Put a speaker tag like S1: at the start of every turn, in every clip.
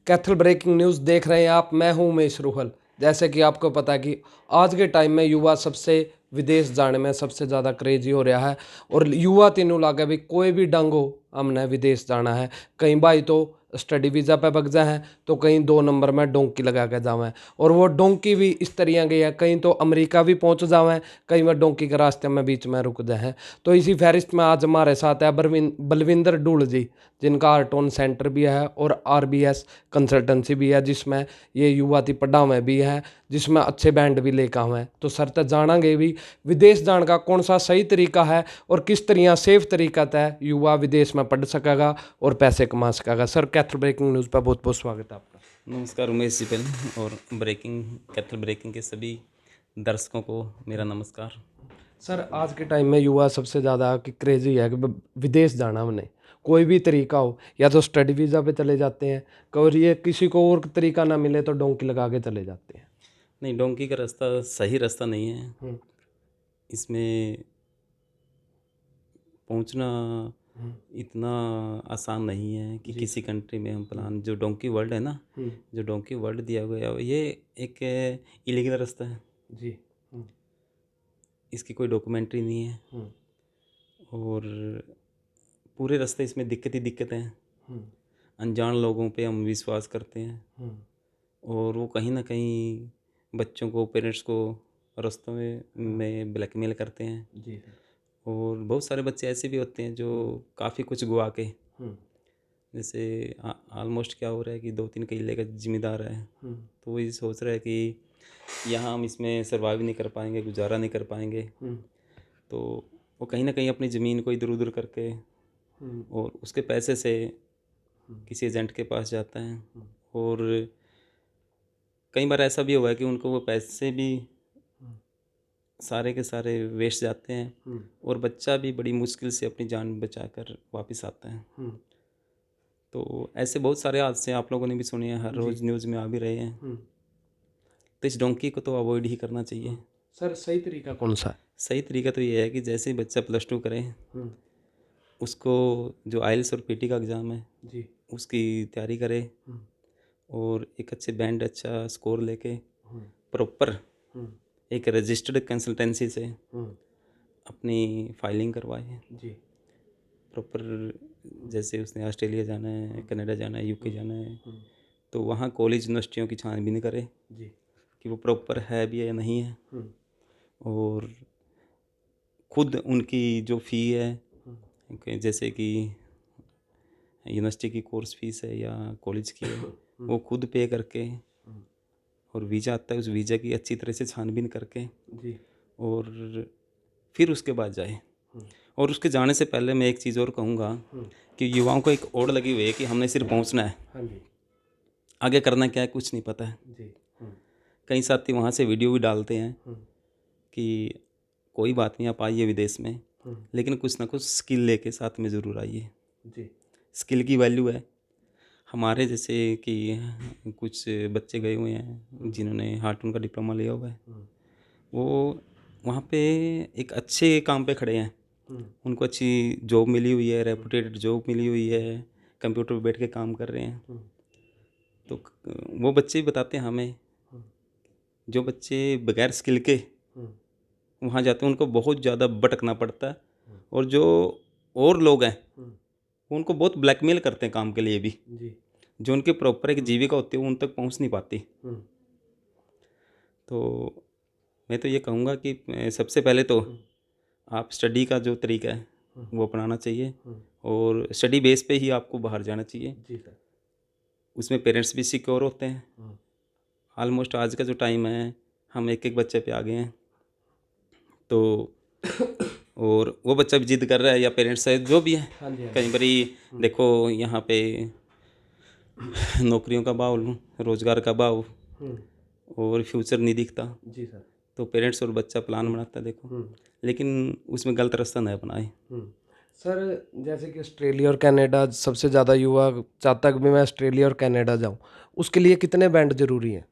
S1: Kaithal breaking news देख रहे हैं आप। मैं हूं उमेश रुहल। जैसे कि आपको पता है कि आज के टाइम में युवा सबसे विदेश जाने में सबसे ज़्यादा क्रेजी हो रहा है। और युवा तीनों लागे भी कोई भी डंग हो, हमने विदेश जाना है। कहीं भाई तो स्टडी वीज़ा पे बग जाए हैं, तो कहीं 2 नंबर में डोंकी लगा के जावें। और वो डोंकी भी इस तरह गई है, कहीं तो अमेरिका भी पहुंच जावें, कहीं वह डोंकी के रास्ते में बीच में रुक जाए हैं। तो इसी फहरिस्त में आज हमारे साथ है बलविंदर डूल जी, जिनका आर्टोन सेंटर भी है और आरबीएस कंसल्टेंसी भी है, जिसमें ये युवाती पढ़ावे भी है, जिसमें अच्छे बैंड भी लेकर हुए हैं। तो सर तक जानांगे भी विदेश जाने का कौन सा सही तरीका है और किस तरह सेफ तरीका तय युवा विदेश में पढ़ सकेगा और पैसे कमा सकेगा। सर कैथल ब्रेकिंग न्यूज़ पर बहुत बहुत स्वागत है आपका।
S2: नमस्कार उमेश जी पहले, और कैथल ब्रेकिंग के सभी दर्शकों को मेरा नमस्कार।
S1: सर आज के टाइम में युवा सबसे ज़्यादा कि क्रेजी है कि विदेश जाना उन्हें कोई भी तरीका हो, या तो स्टडी वीज़ा पे चले जाते हैं, और ये किसी को और तरीका ना मिले तो डोंकी लगा के चले जाते हैं।
S2: नहीं, डोंकी का रास्ता सही रास्ता नहीं है। इसमें पहुंचना इतना आसान नहीं है कि किसी कंट्री में हम प्लान, जो डोंकी वर्ल्ड है ना, जो डोंकी वर्ल्ड दिया गया है, ये एक इलीगल रास्ता है
S1: जी।
S2: इसकी कोई डॉक्यूमेंट्री नहीं है। और पूरे रास्ते इसमें दिक्कत ही दिक्कत है। अनजान लोगों पे हम विश्वास करते हैं और वो कहीं ना कहीं बच्चों को, पेरेंट्स को रास्तों में ब्लैकमेल करते हैं।
S1: जी सर।
S2: और बहुत सारे बच्चे ऐसे भी होते हैं जो काफ़ी कुछ गुआ के, जैसे ऑलमोस्ट क्या हो रहा है कि 2-3 किले का जिम्मेदार है, तो वो ये सोच रहा है कि यहाँ हम इसमें सर्वाइव नहीं कर पाएंगे, गुजारा नहीं कर पाएंगे। तो वो कहीं ना कहीं अपनी ज़मीन को इधर उधर करके और उसके पैसे से किसी एजेंट के पास जाता है। और कई बार ऐसा भी हुआ है कि उनको वो पैसे भी सारे के सारे वेस्ट जाते हैं और बच्चा भी बड़ी मुश्किल से अपनी जान बचाकर वापस आता है। तो ऐसे बहुत सारे हादसे आप लोगों ने भी सुने हैं, हर रोज़ न्यूज़ में आ भी रहे हैं। तो इस डोंकी को तो अवॉइड ही करना चाहिए।
S1: सर सही तरीका कौन सा है?
S2: सही तरीका तो ये है कि जैसे ही बच्चा +2 करे, उसको जो आइल्स और पीटी का एग्ज़ाम है
S1: जी।
S2: उसकी तैयारी करे और एक अच्छे बैंड, अच्छा स्कोर लेके प्रॉपर एक रजिस्टर्ड कंसल्टेंसी से अपनी फाइलिंग करवाए
S1: जी।
S2: प्रॉपर। जैसे उसने ऑस्ट्रेलिया जाना है, कनाडा जाना है, यूके जाना है, तो वहाँ कॉलेज यूनिवर्सिटियों की छानबीन करे
S1: जी।
S2: कि वो प्रॉपर है भी है या नहीं है। और खुद उनकी जो फ़ी है, जैसे कि यूनिवर्सिटी की कोर्स फीस है या कॉलेज की है, वो खुद पे करके, और वीज़ा आता है उस वीज़ा की अच्छी तरह से छानबीन करके
S1: जी।
S2: और फिर उसके बाद जाए। और उसके जाने से पहले मैं एक चीज़ और कहूँगा कि युवाओं को एक ओड़ लगी हुई है कि हमने सिर्फ पहुँचना है,
S1: हाँ जी।
S2: आगे करना क्या है कुछ नहीं पता है।
S1: जी।
S2: कई साथी वहाँ से वीडियो भी डालते हैं कि कोई बात नहीं, आप आइए विदेश में, लेकिन कुछ ना कुछ स्किल लेके साथ में ज़रूर आइए।
S1: जी।
S2: स्किल की वैल्यू है। हमारे जैसे कि कुछ बच्चे गए हुए हैं जिन्होंने हार्टून का डिप्लोमा लिया हुआ है, वो वहाँ पे एक अच्छे काम पे खड़े हैं, उनको अच्छी जॉब मिली हुई है, रेपुटेड जॉब मिली हुई है, कंप्यूटर पे बैठ के काम कर रहे हैं। तो वो बच्चे बताते हैं हमें, जो बच्चे बगैर स्किल के वहाँ जाते हैं उनको बहुत ज़्यादा भटकना पड़ता है, और जो और लोग हैं वो उनको बहुत ब्लैकमेल करते हैं काम के लिए भी।
S1: जी।
S2: जो उनके प्रॉपर एक जीविका होती है वो उन तक पहुँच नहीं पाती। तो मैं तो ये कहूँगा कि सबसे पहले तो आप स्टडी का जो तरीका है वो अपनाना चाहिए, और स्टडी बेस पे ही आपको बाहर जाना चाहिए।
S1: जी सर।
S2: उसमें पेरेंट्स भी सिक्योर होते हैं। ऑलमोस्ट आज का जो टाइम है, हम एक एक बच्चे पे आ गए हैं, तो और वो बच्चा भी जिद कर रहा है या पेरेंट्स है जो भी है।
S1: हाँ जी।
S2: कई बारी देखो यहाँ पे नौकरियों का भाव, रोज़गार का भाव और फ्यूचर नहीं दिखता,
S1: जी सर।
S2: तो पेरेंट्स और बच्चा प्लान बनाता है देखो, लेकिन उसमें गलत रास्ता न अपनाए।
S1: सर जैसे कि ऑस्ट्रेलिया और कनाडा सबसे ज़्यादा युवा चाहता है कि मैं ऑस्ट्रेलिया और कनाडा जाऊं, उसके लिए कितने बैंड ज़रूरी हैं?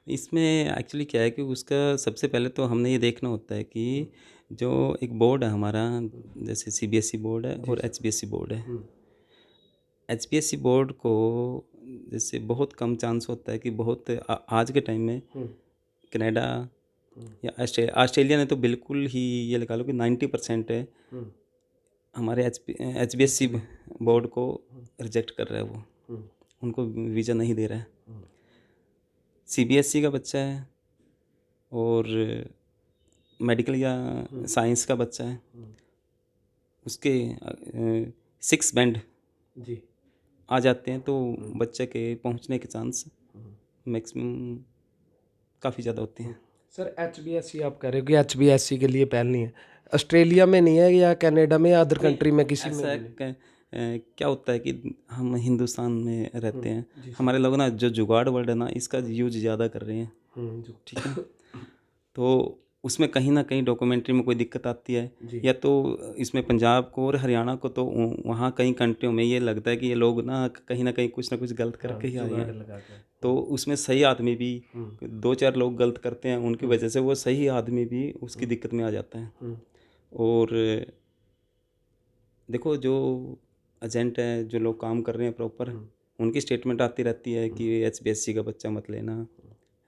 S2: इसमें एक्चुअली क्या है कि उसका सबसे पहले तो हमने ये देखना होता है कि जो एक बोर्ड है हमारा, जैसे सीबीएसई बोर्ड है और एचबीएसई बोर्ड है। एचबीएसई बोर्ड को जैसे बहुत कम चांस होता है कि बहुत आज के टाइम में कनाडा या ऑस्ट्रेलिया ने तो बिल्कुल ही ये लगा लो कि 90% है हमारे HBSC बोर्ड को रिजेक्ट कर रहा है, वो उनको वीज़ा नहीं दे रहा है। CBSE का बच्चा है और मेडिकल या साइंस का बच्चा है, उसके 6 बैंड
S1: जी
S2: आ जाते हैं, तो बच्चे के पहुंचने के चांस मैक्सिमम काफ़ी ज़्यादा होते हैं।
S1: सर HBSC आप कह रहे हो कि HBSC के लिए पहल नहीं है, ऑस्ट्रेलिया में नहीं है या कनाडा में या अदर कंट्री में किसी में
S2: ऐसा
S1: भी नहीं?
S2: क्या होता है कि हम हिंदुस्तान में रहते हैं, हमारे लोग ना जो जुगाड़ वर्ड है ना इसका यूज ज़्यादा कर रहे हैं, ठीक है। तो उसमें कहीं ना कहीं डॉक्यूमेंट्री में कोई दिक्कत आती है, या तो इसमें पंजाब को और हरियाणा को, तो वहाँ कई कंट्रियों में ये लगता है कि ये लोग ना कहीं कुछ ना कुछ गलत करके ही आए हैं। तो उसमें सही आदमी भी 2-4 लोग गलत करते हैं, उनकी वजह से वो सही आदमी भी उसकी दिक्कत में आ जाता है। और देखो जो एजेंट हैं, जो लोग काम कर रहे हैं प्रॉपर, उनकी स्टेटमेंट आती रहती है कि HBSC का बच्चा मत लेना,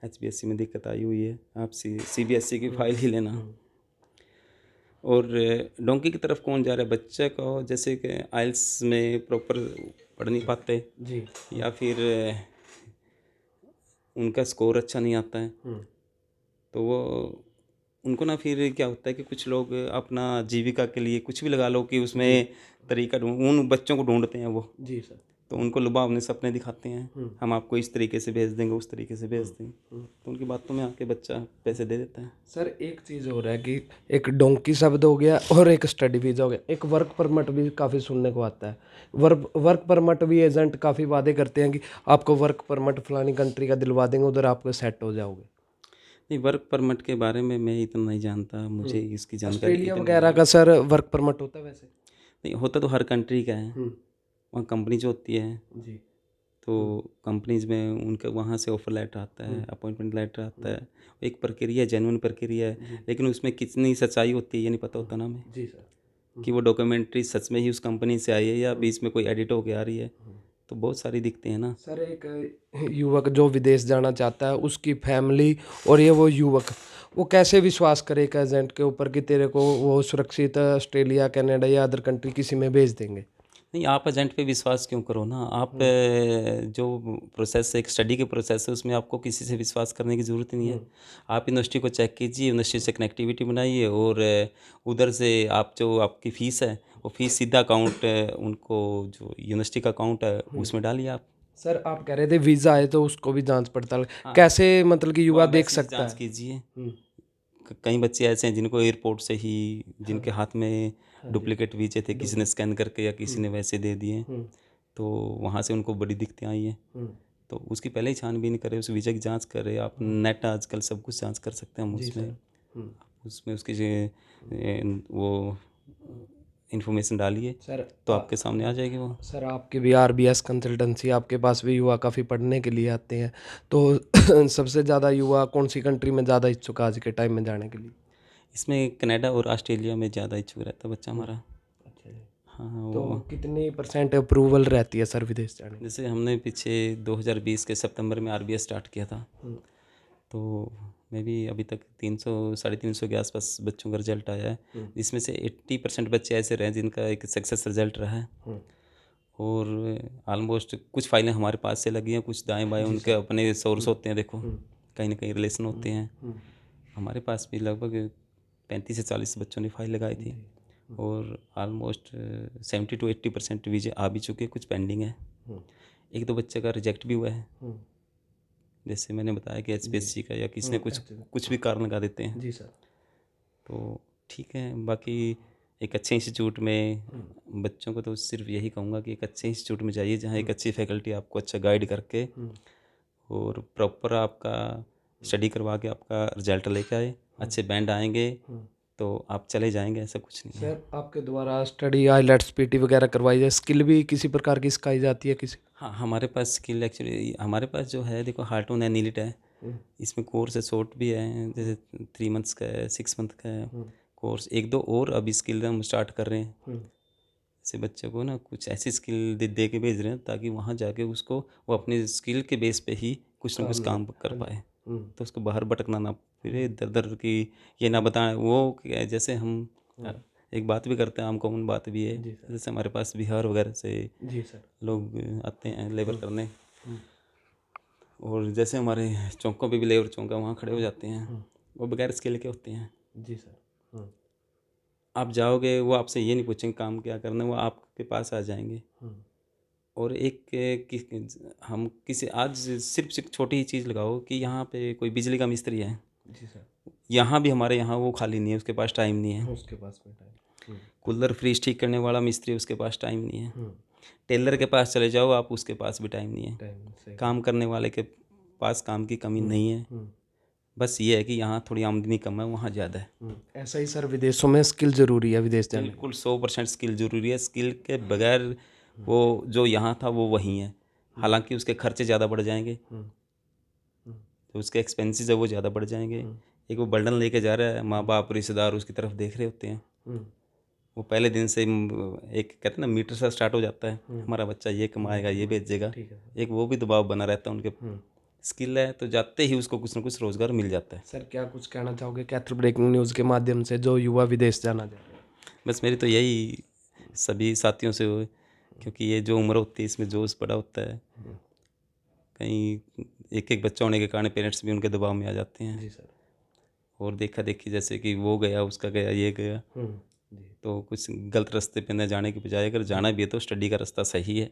S2: HBSC में दिक्कत आई हुई है, आप CBSC की फ़ाइल ही लेना। और डोंकी की तरफ कौन जा रहा है, बच्चे को जैसे कि आइल्स में प्रॉपर पढ़ नहीं पाते
S1: जी
S2: या फिर उनका स्कोर अच्छा नहीं आता है, तो वो उनको ना फिर क्या होता है कि कुछ लोग अपना जीविका के लिए कुछ भी लगा लो कि उसमें तरीका उन बच्चों को ढूंढते हैं वो,
S1: जी सर।
S2: तो उनको लुभावने सपने दिखाते हैं, हम आपको इस तरीके से भेज देंगे, उस तरीके से भेज देंगे, तो उनकी बातों में आके बच्चा पैसे दे देता है।
S1: सर एक चीज़ हो रहा है कि एक डोंकी शब्द हो गया और एक स्टडी वीज़ा हो गया, एक वर्क परमिट भी काफ़ी सुनने को आता है। वर्क परमिट भी एजेंट काफ़ी वादे करते हैं कि आपको वर्क परमिट फलानी कंट्री का दिलवा देंगे, उधर आपको सेट हो जाओगे।
S2: नहीं, वर्क परमिट के बारे में मैं इतना नहीं जानता, मुझे इसकी जानकारी
S1: ऑस्ट्रेलिया
S2: इतनी
S1: वगैरह का सर वर्क परमिट होता है वैसे?
S2: नहीं होता, तो हर कंट्री का है, वहाँ कंपनी जो होती है,
S1: जी
S2: तो कंपनीज में उनका वहाँ से ऑफर लेटर आता है, अपॉइंटमेंट लेटर आता है, एक प्रक्रिया, जेन्युइन प्रक्रिया है, लेकिन उसमें कितनी सच्चाई होती है ये नहीं पता होता ना हमें,
S1: जी सर।
S2: कि वो डॉक्यूमेंट्री सच में ही उस कंपनी से आई है या बीच में कोई एडिट होके आ रही है, तो बहुत सारी दिखते हैं ना।
S1: सर एक युवक जो विदेश जाना चाहता है, उसकी फैमिली और ये वो युवक, वो कैसे विश्वास करे एक एजेंट के ऊपर कि तेरे को वो सुरक्षित ऑस्ट्रेलिया कनाडा या अदर कंट्री किसी में भेज देंगे?
S2: नहीं, आप एजेंट पे विश्वास क्यों करो ना, आप जो प्रोसेस है, एक स्टडी के प्रोसेस है, उसमें आपको किसी से विश्वास करने की ज़रूरत नहीं है। आप यूनिवर्सिटी को चेक कीजिए, यूनिवर्सिटी से कनेक्टिविटी बनाइए और उधर से आप जो आपकी फ़ीस है वो फ़ीस सीधा अकाउंट उनको जो यूनिवर्सिटी का अकाउंट है उसमें डालिए आप।
S1: सर आप कह रहे थे वीज़ा आए तो उसको भी जांच पड़ताल
S2: हाँ,
S1: कैसे, मतलब कि
S2: वो
S1: युवा
S2: आप
S1: देख
S2: ऐसे
S1: सकता
S2: जांच
S1: है?
S2: कीजिए। कई बच्चे ऐसे हैं जिनको एयरपोर्ट से ही, जिनके हाथ में डुप्लीकेट वीज़े थे, किसी ने स्कैन करके या किसी ने वैसे दे दिए, तो वहाँ से उनको बड़ी दिक्कतें आई हैं। तो उसकी पहले ही छानबीन करें, उस वीज़ा की जांच करें आप। नेट आजकल सब कुछ जांच कर सकते हैं हम उसमें, उसमें उसकी वो इन्फॉर्मेशन डालिए,
S1: सर
S2: तो आपके सामने आ जाएगी वो।
S1: सर आपकी भी RBS कंसल्टेंसी, आपके पास भी युवा काफ़ी पढ़ने के लिए आते हैं, तो सबसे ज़्यादा युवा कौन सी कंट्री में ज़्यादा इच्छुक आज के टाइम में जाने के लिए?
S2: इसमें कनाडा और ऑस्ट्रेलिया में ज़्यादा इच्छुक रहता है बच्चा हमारा।
S1: अच्छा जी।
S2: हाँ,
S1: तो
S2: वो
S1: कितनी % अप्रूवल रहती है सर विदेश जाने की?
S2: जैसे हमने पीछे 2020 के सितंबर में RBS स्टार्ट किया था, तो मैं भी अभी तक 300 350 के आसपास बच्चों का रिजल्ट आया है, जिसमें से 80% बच्चे ऐसे रहे जिनका एक सक्सेस रिजल्ट रहा है। और ऑलमोस्ट कुछ फाइलें हमारे पास से लगी हैं, कुछ दाएं बाएं उनके अपने सोर्स होते हैं, देखो कहीं ना कहीं रिलेशन होते हैं। हमारे पास भी लगभग 35 से 40 बच्चों ने फाइल लगाई थी और ऑलमोस्ट 70 to 80% वीजे आ भी चुके हैं, कुछ पेंडिंग है। एक दो बच्चे का रिजेक्ट भी हुआ है, जैसे मैंने बताया कि HBSC का या किसी ने कुछ भी कारण लगा देते हैं।
S1: जी सर।
S2: तो ठीक है, बाकी एक अच्छे इंस्टीट्यूट में बच्चों को तो सिर्फ यही कहूँगा कि एक अच्छे इंस्टीट्यूट में जाइए जहाँ एक अच्छी फैकल्टी आपको अच्छा गाइड करके और प्रॉपर आपका स्टडी करवा के आपका रिजल्ट लेके आए, अच्छे बैंड आएंगे तो आप चले जाएंगे, ऐसा कुछ नहीं है।
S1: सर आपके द्वारा स्टडी IELTS PT वगैरह करवाई जाए, स्किल भी किसी प्रकार की सिखाई जाती है किसी?
S2: हाँ, हमारे पास स्किल एक्चुअली हमारे पास जो है, देखो हार्ट ऑन एनीलिट है, इसमें कोर्स है, शॉर्ट भी है, जैसे 3 मंथ्स का है, 6 मंथ का है कोर्स, एक दो और अभी स्किल हम स्टार्ट कर रहे हैं। ऐसे बच्चे को ना कुछ ऐसी स्किल दे के भेज रहे हैं ताकि वहाँ जाके उसको वो अपनी स्किल के बेस पे ही कुछ ना कुछ काम कर पाए, तो उसको बाहर भटकना ना फिरे इधर उधर की ये ना बताएं। वो क्या है, जैसे हम एक बात भी करते हैं, आम कॉमन बात भी है, जैसे हमारे पास बिहार वगैरह से
S1: जी सर।
S2: लोग आते हैं लेबर करने, और जैसे हमारे चौकों पे भी लेबर चौक है, वहाँ खड़े हो जाते हैं, वो बगैर स्किल के होते हैं।
S1: जी सर।
S2: आप जाओगे वो आपसे ये नहीं पूछेंगे काम क्या करना है, वो आपके पास आ जाएंगे। और हम किसी आज सिर्फ छोटी ही चीज़ लगाओ कि यहाँ पे कोई बिजली का मिस्त्री है,
S1: जी सर।
S2: यहाँ भी हमारे यहाँ वो खाली नहीं है, उसके पास टाइम नहीं है।
S1: उसके पास में टाइम।
S2: कूलर फ्रिज ठीक करने वाला मिस्त्री, उसके पास टाइम नहीं है। टेलर के पास चले जाओ आप, उसके पास भी टाइम नहीं है। काम करने वाले के पास काम की कमी नहीं है, बस ये है कि यहाँ थोड़ी आमदनी कम है, वहाँ ज़्यादा है।
S1: ऐसा ही सर विदेशों में स्किल जरूरी है, विदेश जाने
S2: बिल्कुल 100% स्किल जरूरी है। स्किल के बगैर वो जो यहाँ था वो वहीं है, हालांकि उसके खर्चे ज़्यादा बढ़ जाएंगे, तो उसके एक्सपेंसेस है वो ज़्यादा बढ़ जाएंगे। एक वो बर्डन लेके जा रहा है, माँ बाप रिश्तेदार उसकी तरफ देख रहे होते हैं, वो पहले दिन से एक कहते हैं ना मीटर सा स्टार्ट हो जाता है, हमारा बच्चा ये कमाएगा ये भेजेगा, एक वो भी दबाव बना रहता है उनके। स्किल है तो जाते ही उसको कुछ ना कुछ रोज़गार मिल जाता है।
S1: सर क्या कुछ कहना चाहोगे कैथल ब्रेकिंग न्यूज़ के माध्यम से जो युवा विदेश जाना चाह रहे हैं?
S2: बस मेरी तो यही सभी साथियों से हो, क्योंकि ये जो उम्र होती है इसमें जोश बड़ा होता है, कहीं एक एक बच्चा होने के कारण पेरेंट्स भी उनके दबाव में आ जाते हैं।
S1: जी सर।
S2: और देखा देखी जैसे कि वो गया उसका गया ये गया, तो कुछ गलत रास्ते पे न जाने की बजाय अगर जाना भी है तो स्टडी का रास्ता सही है,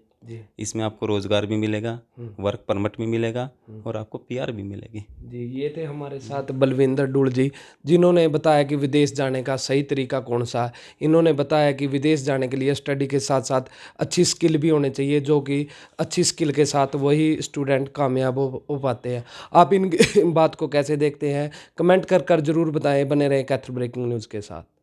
S2: इसमें आपको रोज़गार भी मिलेगा, वर्क परमिट भी मिलेगा, और आपको पीआर भी मिलेगी।
S1: जी ये थे हमारे साथ बलविंदर डुल जी, जिन्होंने बताया कि विदेश जाने का सही तरीका कौन सा है। इन्होंने बताया कि विदेश जाने के लिए स्टडी के साथ साथ अच्छी स्किल भी होनी चाहिए, जो कि अच्छी स्किल के साथ वही स्टूडेंट कामयाब हो पाते हैं। आप इन बात को कैसे देखते हैं, कमेंट कर ज़रूर बताएं। बने रहें कैथल ब्रेकिंग न्यूज़ के साथ।